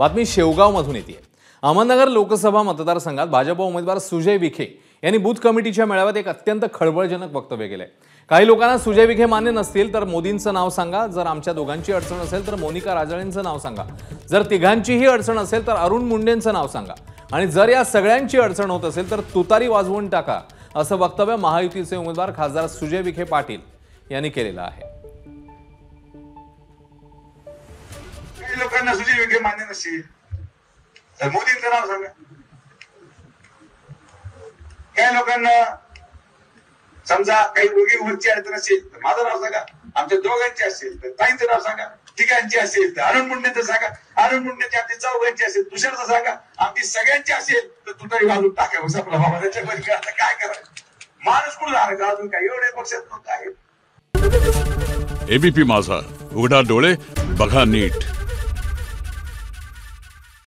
बातमी शेवगावमधून येते। अहमदनगर लोकसभा मतदारसंघात भाजप उमेदवार सुजय विखे यांनी बूथ कमिटीच्या मेळाव्यात एक अत्यंत खळबळजनक वक्तव्य केले। काही लोकांना सुजय विखे मान्य नसतील तर मोदींचं नाव सांगा, जर आमच्या दोघांची अडचण असेल तर मोनिका राजळेंचं नाव सांगा, जर तिघांचीही अडचण असेल तर अरुण मुंडेंचं नाव सांगा, आणि जर या सगळ्यांची अडचण होत असेल तर तुतारी वाजवून टाका, असं वक्तव्य महायुतीचे उमेदवार खासदार सुजय विखे पाटील यांनी केलेलं आहे। काही लोकांना सुजय विखे मान्य नसेल तर मोदींचं नाव सांगा, काही लोकांना समजा काही दोघींवरची अडचण असेल तर माझं नाव सांगा, आमच्या दोघांची असेल तर ताईंचं नाव सांगा, तिघांची असेल तर अरुण मुंडेंचं सांगा, अरुण मुंडेंची आमची चौघांची असेल तुषारचं सांगा, आमची सगळ्यांची असेल तर तुतारी वाजून टाका। आपला बाबा त्याच्यामध्ये आता काय करायचं, माणूस कुठं झाला का अजून काय एवढ्या पक्षात लोक आहेत। एबीपी माझा, उघडा डोळे बघा नीट।